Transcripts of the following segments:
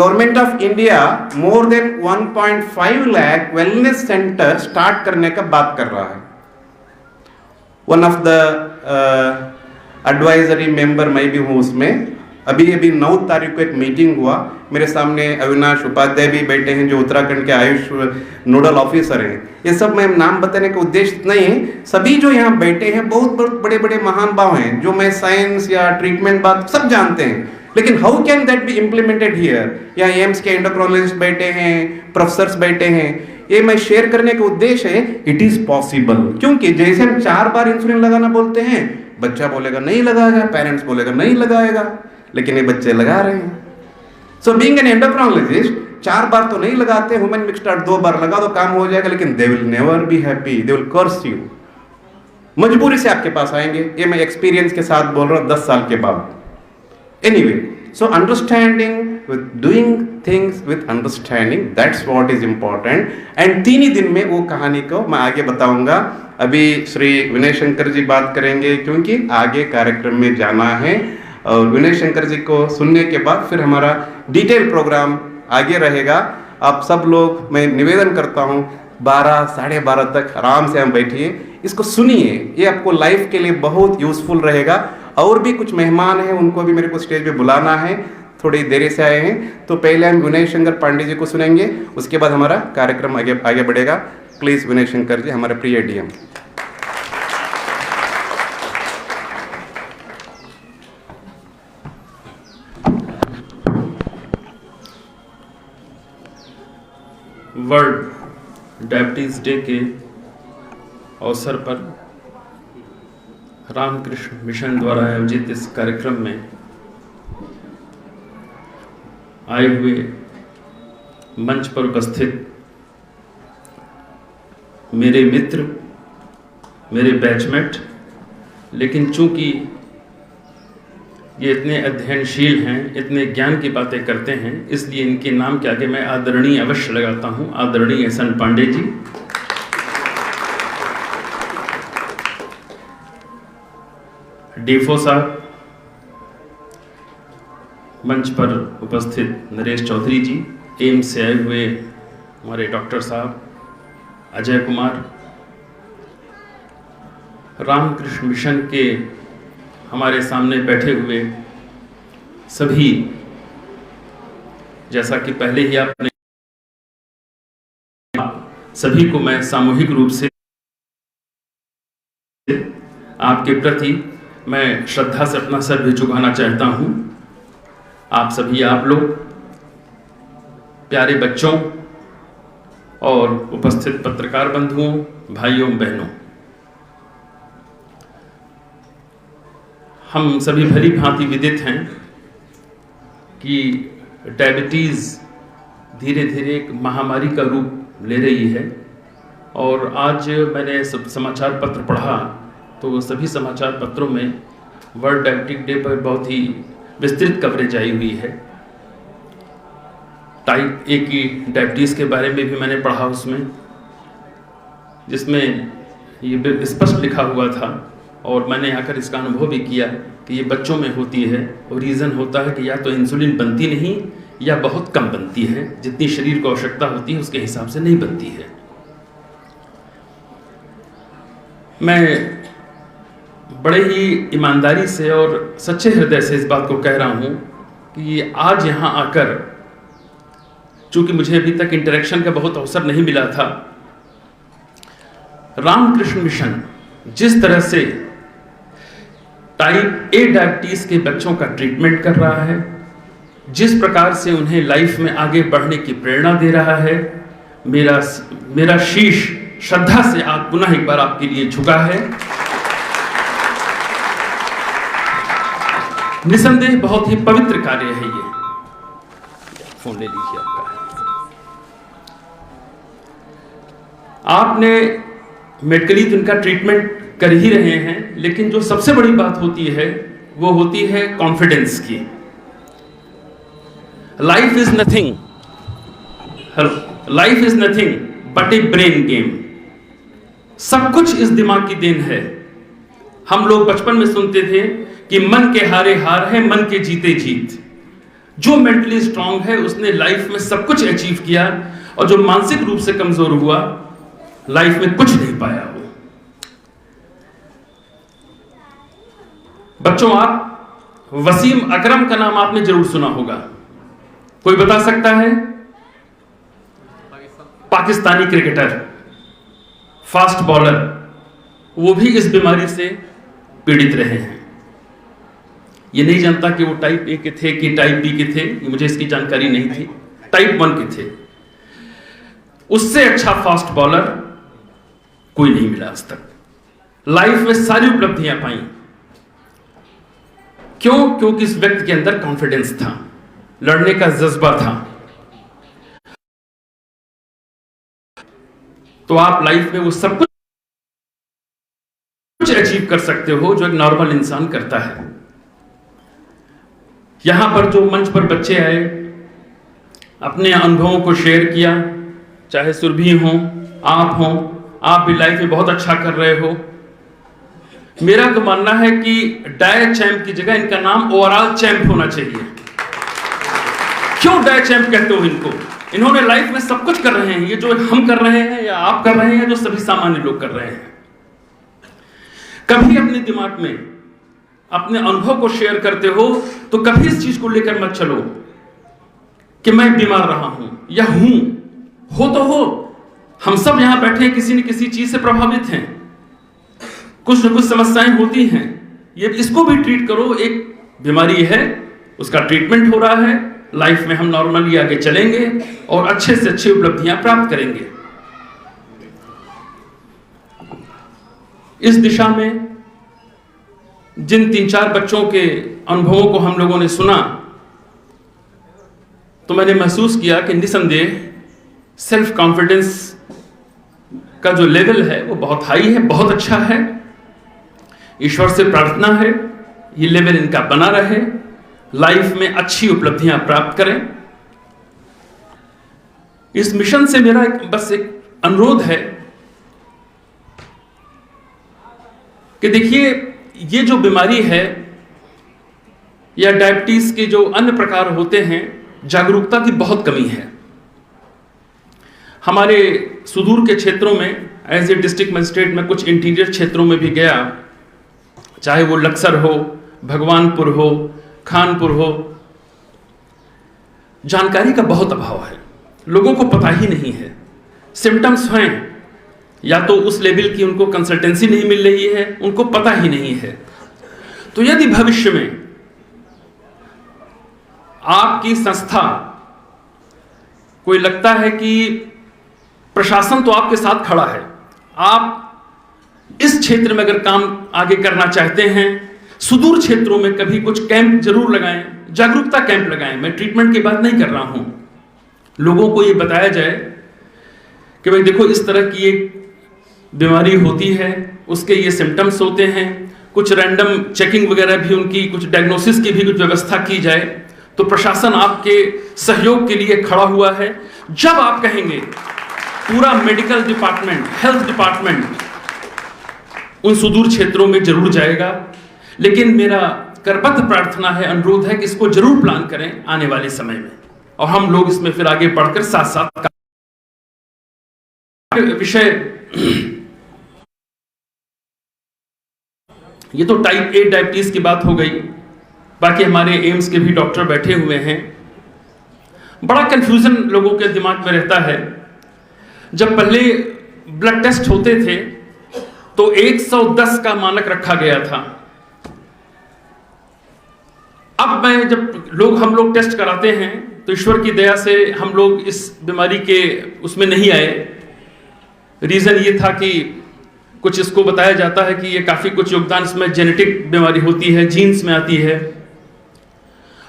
Government of India more than 1.5 lakh wellness centre start करने का बात कर रहा है। One of the advisory member मैं भी हूँ उसमें। अभी 9 तारीख को एक मीटिंग हुआ, मेरे सामने अविनाश उपाध्याय भी बैठे हैं जो उत्तराखंड के आयुष नोडल ऑफिसर हैं। ये सब मैं नाम बताने का उद्देश्य नहीं है, सभी जो यहाँ बैठे हैं बहुत बहुत बड़े बड़े महान भाव हैं जो मैं साइंस या ट्रीटमेंट बात सब जानते हैं, लेकिन how can that be implemented here. यहाँ एम्स के एंडोक्रोनोलॉजिस्ट बैठे हैं, प्रोफेसर्स बैठे हैं, ये मैं शेयर करने का उद्देश्य है इट इज पॉसिबल। क्योंकि जैसे हम 4 बार इंसुलिन लगाना बोलते हैं, बच्चा बोलेगा नहीं लगाएगा, पेरेंट्स बोलेगा नहीं लगाएगा, लेकिन ये बच्चे लगा रहे हैं। सो बीइंग एन एंडोक्रोनोलॉजिस्ट 4 बार तो नहीं लगाते, ह्यूमन मिक्सड 2 बार लगा दो काम हो जाएगा, लेकिन they will never be happy, they will curse you. मजबूरी से आपके पास आएंगे, ये मैं एक्सपीरियंस के साथ बोल रहा हूं 10 साल के बाद। Anyway, so understanding with doing things with understanding, that's what is important। and 3 ही दिन में वो कहानी को मैं आगे बताऊंगा। अभी श्री विनय शंकर जी बात करेंगे क्योंकि आगे कार्यक्रम में जाना है, और विनय शंकर जी को सुनने के बाद फिर हमारा डिटेल प्रोग्राम आगे रहेगा। आप सब लोग, मैं निवेदन करता हूँ 12 साढ़े 12 तक आराम से हम बैठिए, इसको सुनिए, ये आपको लाइफ के लिए बहुत यूजफुल रहेगा। और भी कुछ मेहमान हैं, उनको भी मेरे को स्टेज पे बुलाना है, थोड़ी देरी से आए हैं, तो पहले हम विनय शंकर पांडे जी को सुनेंगे, उसके बाद हमारा कार्यक्रम आगे बढ़ेगा। प्लीज विनय शंकर जी, हमारे प्रिय डीएम। वर्ल्ड डायबिटीज डे के अवसर पर रामकृष्ण मिशन द्वारा आयोजित इस कार्यक्रम में आए हुए मंच पर उपस्थित मेरे मित्र, मेरे बैचमेट, लेकिन चूंकि ये इतने अध्ययनशील हैं, इतने ज्ञान की बातें करते हैं, इसलिए इनके नाम के आगे मैं आदरणीय अवश्य लगाता हूं। आदरणीय एस.एन. पांडे जी, डीफो साहब, मंच पर उपस्थित नरेश चौधरी जी, एम्स से आए हुए हमारे डॉक्टर साहब अजय कुमार, रामकृष्ण मिशन के हमारे सामने बैठे हुए सभी, जैसा कि पहले ही आपने, सभी को मैं सामूहिक रूप से आपके प्रति मैं श्रद्धा से अपना सर भी झुकाना चाहता हूं। आप सभी, आप लोग, प्यारे बच्चों और उपस्थित पत्रकार बंधुओं, भाइयों बहनों, हम सभी भली भांति विदित हैं कि डायबिटीज़ धीरे धीरे एक महामारी का रूप ले रही है। और आज मैंने सब समाचार पत्र पढ़ा तो सभी समाचार पत्रों में वर्ल्ड डायबिटिक डे पर बहुत ही विस्तृत कवरेज आई हुई है। टाइप ए की डायबिटीज़ के बारे में भी मैंने पढ़ा उसमें, जिसमें ये स्पष्ट लिखा हुआ था, और मैंने आकर इसका अनुभव भी किया कि ये बच्चों में होती है। और रीज़न होता है कि या तो इंसुलिन बनती नहीं या बहुत कम बनती है, जितनी शरीर को आवश्यकता होती है उसके हिसाब से नहीं बनती है। मैं बड़े ही ईमानदारी से और सच्चे हृदय से इस बात को कह रहा हूँ कि आज यहाँ आकर, चूंकि मुझे अभी तक इंटरेक्शन का बहुत अवसर नहीं मिला था, रामकृष्ण मिशन जिस तरह से टाइप ए डायबिटीज के बच्चों का ट्रीटमेंट कर रहा है, जिस प्रकार से उन्हें लाइफ में आगे बढ़ने की प्रेरणा दे रहा है, मेरा शीश श्रद्धा से आप पुनः एक बार आपके लिए झुका है। निसंदेह बहुत ही पवित्र कार्य है ये। फोन ले लीजिए आपका। आपने मेडिकली तो इनका ट्रीटमेंट कर ही रहे हैं, लेकिन जो सबसे बड़ी बात होती है वो होती है कॉन्फिडेंस की। Life is nothing but A brain game. सब कुछ इस दिमाग की देन है। हम लोग बचपन में सुनते थे कि मन के हारे हार है, मन के जीते जीत। जो मेंटली स्ट्रांग है उसने लाइफ में सब कुछ अचीव किया, और जो मानसिक रूप से कमजोर हुआ लाइफ में कुछ नहीं पाया वो। बच्चों, आप वसीम अकरम का नाम आपने जरूर सुना होगा। कोई बता सकता है? पाकिस्तानी क्रिकेटर, फास्ट बॉलर, वो भी इस बीमारी से पीड़ित रहे हैं। ये नहीं जानता कि वो टाइप ए के थे कि टाइप बी के थे, ये मुझे इसकी जानकारी नहीं थी। टाइप 1 के थे। उससे अच्छा फास्ट बॉलर कोई नहीं मिला आज तक। लाइफ में सारी उपलब्धियां पाई। क्यों? क्योंकि इस व्यक्ति के अंदर कॉन्फिडेंस था, लड़ने का जज्बा था। तो आप लाइफ में वो सब कुछ अचीव कर सकते हो जो एक नॉर्मल इंसान करता है। यहां पर जो मंच पर बच्चे आए, अपने अनुभवों को शेयर किया, चाहे सुरभि हो, आप हो, आप भी लाइफ में बहुत अच्छा कर रहे हो। मेरा तो मानना है कि डाय चैंप की जगह इनका नाम ओवरऑल चैंप होना चाहिए। क्यों डाय चैंप कहते हो इनको? इन्होंने लाइफ में सब कुछ कर रहे हैं, ये जो हम कर रहे हैं या आप कर रहे हैं, जो सभी सामान्य लोग कर रहे हैं। कभी अपने दिमाग में अपने अनुभव को शेयर करते हो तो कभी इस चीज को लेकर मत चलो कि मैं बीमार रहा हूं या हूं। हो तो हो, हम सब यहां बैठे किसी न किसी चीज से प्रभावित हैं, कुछ न कुछ समस्याएं होती हैं। ये इसको भी ट्रीट करो, एक बीमारी है, उसका ट्रीटमेंट हो रहा है। लाइफ में हम नॉर्मली आगे चलेंगे और अच्छे से अच्छी उपलब्धियां प्राप्त करेंगे। इस दिशा में जिन 3-4 बच्चों के अनुभवों को हम लोगों ने सुना, तो मैंने महसूस किया कि निसंदेह सेल्फ कॉन्फिडेंस का जो लेवल है वो बहुत हाई है, बहुत अच्छा है। ईश्वर से प्रार्थना है ये लेवल इनका बना रहे, लाइफ में अच्छी उपलब्धियां प्राप्त करें। इस मिशन से मेरा बस एक अनुरोध है कि देखिए, ये जो बीमारी है या डायबिटीज के जो अन्य प्रकार होते हैं, जागरूकता की बहुत कमी है। हमारे सुदूर के क्षेत्रों में एज ए डिस्ट्रिक्ट मजिस्ट्रेट में कुछ इंटीरियर क्षेत्रों में भी गया, चाहे वो लक्सर हो, भगवानपुर हो, खानपुर हो। जानकारी का बहुत अभाव है, लोगों को पता ही नहीं है। सिम्टम्स हैं, या तो उस लेवल की उनको कंसल्टेंसी नहीं मिल रही है, उनको पता ही नहीं है। तो यदि भविष्य में आपकी संस्था कोई लगता है कि प्रशासन तो आपके साथ खड़ा है, आप इस क्षेत्र में अगर काम आगे करना चाहते हैं, सुदूर क्षेत्रों में कभी कुछ कैंप जरूर लगाएं, जागरूकता कैंप लगाएं। मैं ट्रीटमेंट की बात नहीं कर रहा हूं, लोगों को ये बताया जाए कि भाई देखो, इस तरह की एक बीमारी होती है, उसके ये सिम्टम्स होते हैं, कुछ रैंडम चेकिंग वगैरह भी उनकी, कुछ डायग्नोसिस की भी कुछ व्यवस्था की जाए, तो प्रशासन आपके सहयोग के लिए खड़ा हुआ है। जब आप कहेंगे, पूरा मेडिकल डिपार्टमेंट, हेल्थ डिपार्टमेंट उन सुदूर क्षेत्रों में जरूर जाएगा। लेकिन मेरा करबद्ध प्रार्थना है, अनुरोध है कि इसको जरूर प्लान करें आने वाले समय में, और हम लोग इसमें फिर आगे बढ़कर साथ साथ विषय। ये तो टाइप ए डायबिटीज की बात हो गई, बाकी हमारे एम्स के भी डॉक्टर बैठे हुए हैं। बड़ा कंफ्यूजन लोगों के दिमाग में रहता है। जब पहले ब्लड टेस्ट होते थे तो 110 का मानक रखा गया था। अब हम लोग टेस्ट कराते हैं तो ईश्वर की दया से हम लोग इस बीमारी के उसमें नहीं आए। रीजन ये था कि कुछ इसको बताया जाता है कि ये काफी कुछ योगदान इसमें जेनेटिक बीमारी होती है, जीन्स में आती है,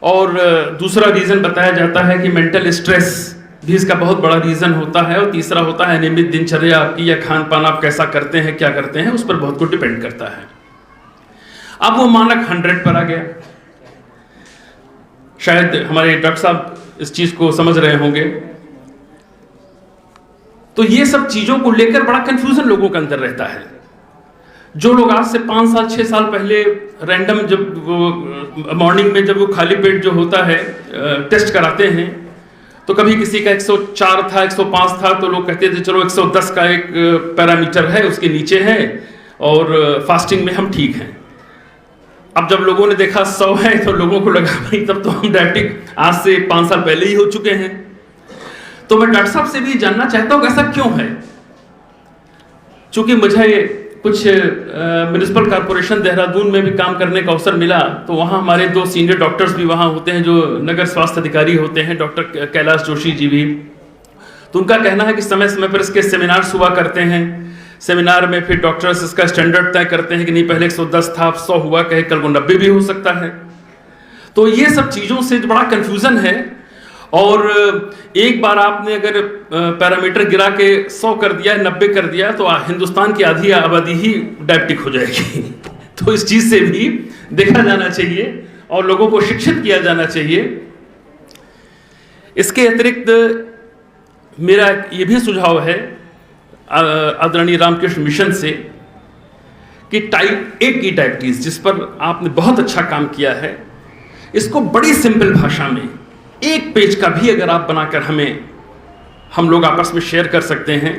और दूसरा रीजन बताया जाता है कि मेंटल स्ट्रेस भी इसका बहुत बड़ा रीजन होता है, और तीसरा होता है नियमित दिनचर्या आपकी, या खान पान आप कैसा करते हैं, क्या करते हैं, उस पर बहुत कुछ डिपेंड करता है। अब वो मानक 100 पर आ गया। शायद हमारे डॉक्टर साहब इस चीज को समझ रहे होंगे। तो ये सब चीजों को लेकर बड़ा कंफ्यूजन लोगों के अंदर रहता है। जो लोग आज से 5 साल 6 साल पहले रैंडम जब वो मॉर्निंग में जब वो खाली पेट जो होता है टेस्ट कराते हैं, तो कभी किसी का 104 था, 105 था, तो लोग कहते थे चलो 110 का एक पैरामीटर है, उसके नीचे है और फास्टिंग में हम ठीक हैं। अब जब लोगों ने देखा 100 है तो लोगों को लगा भाई तब तो हम डायबिटिक आज से 5 साल पहले ही हो चुके हैं। तो मैं डॉक्टर साहब से भी जानना चाहता हूं कि ऐसा क्यों है। चूंकि मुझे कुछ म्युनिसिपल कॉर्पोरेशन देहरादून में भी काम करने का अवसर मिला, तो वहाँ हमारे 2 सीनियर डॉक्टर्स भी वहाँ होते हैं जो नगर स्वास्थ्य अधिकारी होते हैं, डॉक्टर कैलाश जोशी जी भी। तो उनका कहना है कि समय समय पर इसके सेमिनार्स हुआ करते हैं। सेमिनार में फिर डॉक्टर्स इसका स्टैंडर्ड तय करते हैं कि नहीं पहले 110 था, 100 हुआ, कहे कल को 90 भी हो सकता है। तो ये सब चीज़ों से बड़ा कन्फ्यूज़न है। और एक बार आपने अगर पैरामीटर गिरा के 100 कर दिया, 90 कर दिया, तो हिंदुस्तान की आधी आबादी ही डायबिटिक हो जाएगी। तो इस चीज़ से भी देखा जाना चाहिए और लोगों को शिक्षित किया जाना चाहिए। इसके अतिरिक्त मेरा ये भी सुझाव है आदरणीय रामकृष्ण मिशन से कि टाइप 1 की डायबिटीज, जिस पर आपने बहुत अच्छा काम किया है, इसको बड़ी सिंपल भाषा में 1 पेज का भी अगर आप बनाकर हम लोग आपस में शेयर कर सकते हैं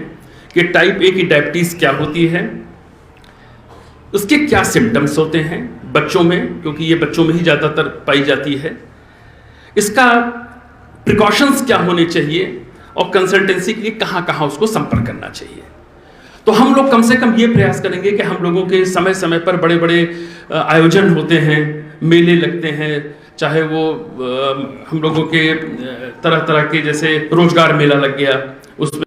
कि टाइप 1 की डायबिटीज क्या होती है, उसके क्या सिम्टम्स होते हैं बच्चों में, क्योंकि ये बच्चों में ही ज़्यादातर पाई जाती है, इसका प्रिकॉशंस क्या होने चाहिए और कंसल्टेंसी के लिए कहाँ कहाँ उसको संपर्क करना चाहिए। तो हम लोग कम से कम ये प्रयास करेंगे कि हम लोगों के समय समय पर बड़े बड़े आयोजन होते हैं, मेले लगते हैं, चाहे वो हम लोगों के तरह तरह के, जैसे रोजगार मेला लग गया, उसमें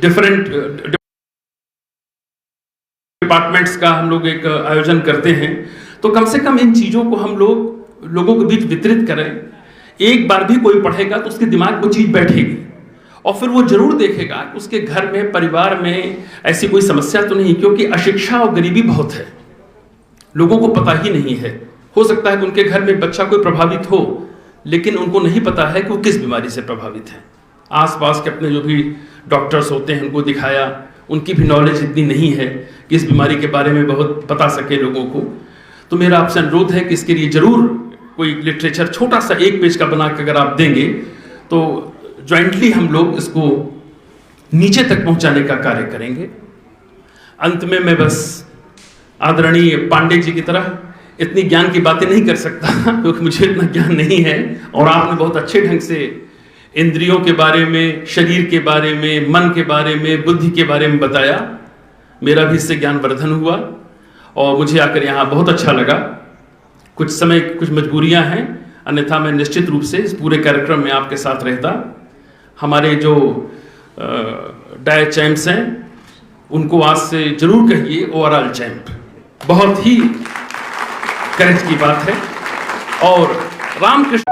डिफरेंट डिपार्टमेंट्स का हम लोग एक आयोजन करते हैं। तो कम से कम इन चीज़ों को हम लोग लोगों के बीच वितरित करें। एक बार भी कोई पढ़ेगा तो उसके दिमाग में वो चीज़ बैठेगी और फिर वो जरूर देखेगा कि उसके घर में, परिवार में ऐसी कोई समस्या तो नहीं, क्योंकि अशिक्षा और गरीबी बहुत है, लोगों को पता ही नहीं है। हो सकता है कि उनके घर में बच्चा कोई प्रभावित हो, लेकिन उनको नहीं पता है कि वो किस बीमारी से प्रभावित है। आसपास के अपने जो भी डॉक्टर्स होते हैं उनको दिखाया, उनकी भी नॉलेज इतनी नहीं है कि इस बीमारी के बारे में बहुत पता सके लोगों को। तो मेरा आपसे अनुरोध है कि इसके लिए जरूर कोई लिटरेचर छोटा सा 1 पेज का बना के अगर आप देंगे तो ज्वाइंटली हम लोग इसको नीचे तक पहुंचाने का कार्य करेंगे। अंत में मैं बस आदरणीय पांडे जी की तरह इतनी ज्ञान की बातें नहीं कर सकता क्योंकि मुझे इतना ज्ञान नहीं है, और आपने बहुत अच्छे ढंग से इंद्रियों के बारे में, शरीर के बारे में, मन के बारे में, बुद्धि के बारे में बताया। मेरा भी इससे ज्ञान वर्धन हुआ और मुझे आकर यहाँ बहुत अच्छा लगा। कुछ समय कुछ मजबूरियां हैं, अन्यथा मैं निश्चित रूप से इस पूरे कार्यक्रम में आपके साथ रहता। हमारे जो डाय चैंप्स हैं उनको आज से जरूर कहिए ओवरऑल चैंप, बहुत ही करेज की बात है। और रामकृष्ण